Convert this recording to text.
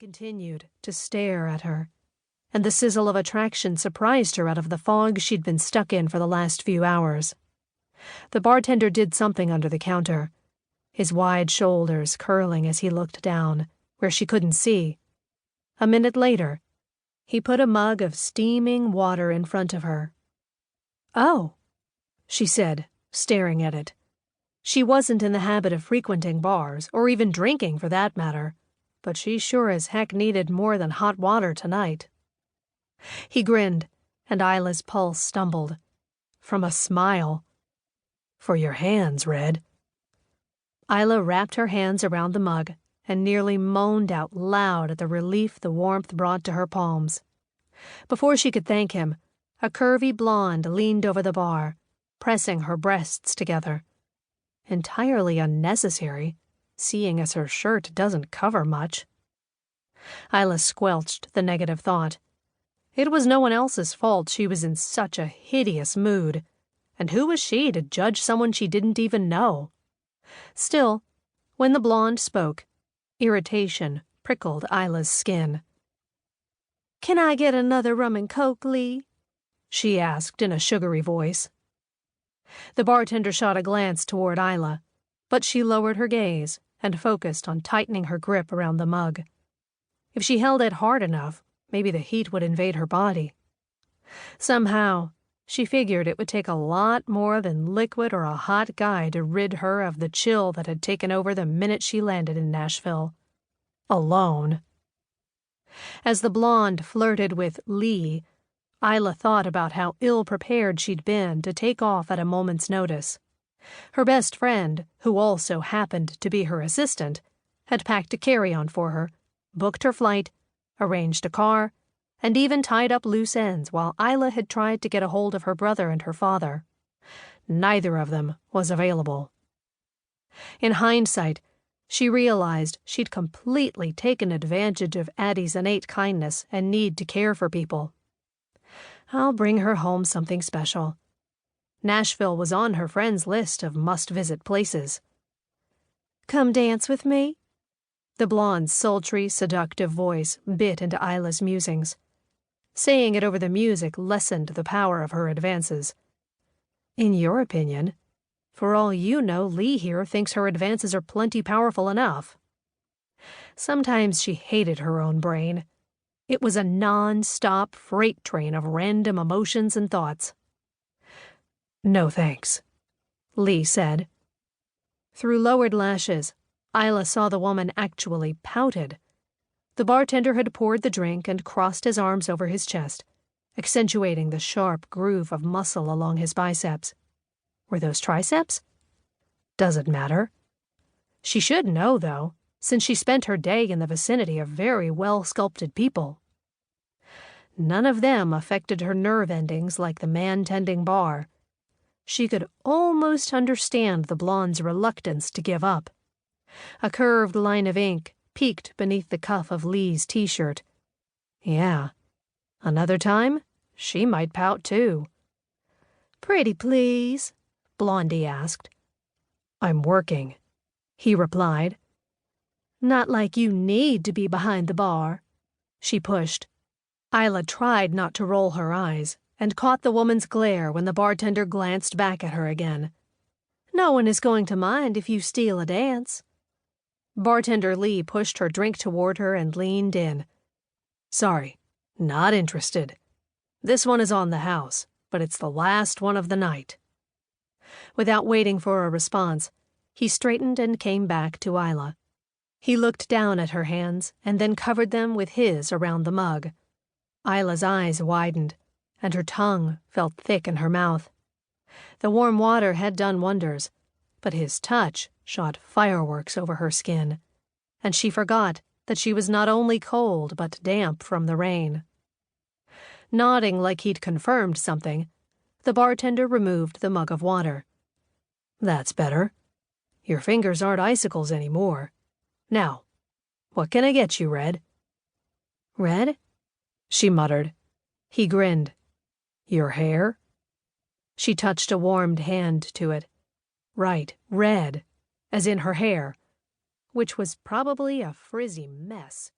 continued to stare at her, and the sizzle of attraction surprised her out of the fog she'd been stuck in for the last few hours. The bartender did something under the counter, his wide shoulders curling as he looked down, where she couldn't see. A minute later, he put a mug of steaming water in front of her. "Oh," she said, staring at it. She wasn't in the habit of frequenting bars, or even drinking for that matter, but she sure as heck needed more than hot water tonight. He grinned, and Isla's pulse stumbled. From a smile. "For your hands, Red." Isla wrapped her hands around the mug and nearly moaned out loud at the relief the warmth brought to her palms. Before she could thank him, a curvy blonde leaned over the bar, pressing her breasts together. Entirely unnecessary, seeing as her shirt doesn't cover much. Isla squelched the negative thought. It was no one else's fault she was in such a hideous mood, and who was she to judge someone she didn't even know? Still, when the blonde spoke, irritation prickled Isla's skin. "Can I get another rum and coke, Lee?" she asked in a sugary voice. The bartender shot a glance toward Isla, but she lowered her gaze and focused on tightening her grip around the mug. If she held it hard enough, maybe the heat would invade her body. Somehow, she figured it would take a lot more than liquid or a hot guy to rid her of the chill that had taken over the minute she landed in Nashville. Alone. As the blonde flirted with Lee, Isla thought about how ill-prepared she'd been to take off at a moment's notice. Her best friend, who also happened to be her assistant, had packed a carry-on for her, booked her flight, arranged a car, and even tied up loose ends while Isla had tried to get a hold of her brother and her father. Neither of them was available. In hindsight, she realized she'd completely taken advantage of Addie's innate kindness and need to care for people. I'll bring her home something special. Nashville was on her friend's list of must-visit places. "Come dance with me?" The blonde's sultry, seductive voice bit into Isla's musings. Saying it over the music lessened the power of her advances. "In your opinion, for all you know, Lee here thinks her advances are plenty powerful enough." Sometimes she hated her own brain. It was a non-stop freight train of random emotions and thoughts. "No thanks," Lee said. Through lowered lashes, Isla saw the woman actually pouted. The bartender had poured the drink and crossed his arms over his chest, accentuating the sharp groove of muscle along his biceps. Were those triceps? Doesn't matter. She should know, though, since she spent her day in the vicinity of very well-sculpted people. None of them affected her nerve endings like the man tending bar. She could almost understand the blonde's reluctance to give up. A curved line of ink peeked beneath the cuff of Lee's t-shirt. Yeah, another time, she might pout too. "Pretty please?" Blondie asked. "I'm working," he replied. "Not like you need to be behind the bar," she pushed. Isla tried not to roll her eyes and caught the woman's glare when the bartender glanced back at her again. "No one is going to mind if you steal a dance." Bartender Lee pushed her drink toward her and leaned in. "Sorry, not interested. This one is on the house, but it's the last one of the night." Without waiting for a response, he straightened and came back to Isla. He looked down at her hands and then covered them with his around the mug. Isla's eyes widened, and her tongue felt thick in her mouth. The warm water had done wonders, but his touch shot fireworks over her skin, and she forgot that she was not only cold but damp from the rain. Nodding like he'd confirmed something, the bartender removed the mug of water. "That's better. Your fingers aren't icicles anymore. Now, what can I get you, Red?" "Red?" she muttered. He grinned. "Your hair?" She touched a warmed hand to it. Right, red, as in her hair, which was probably a frizzy mess.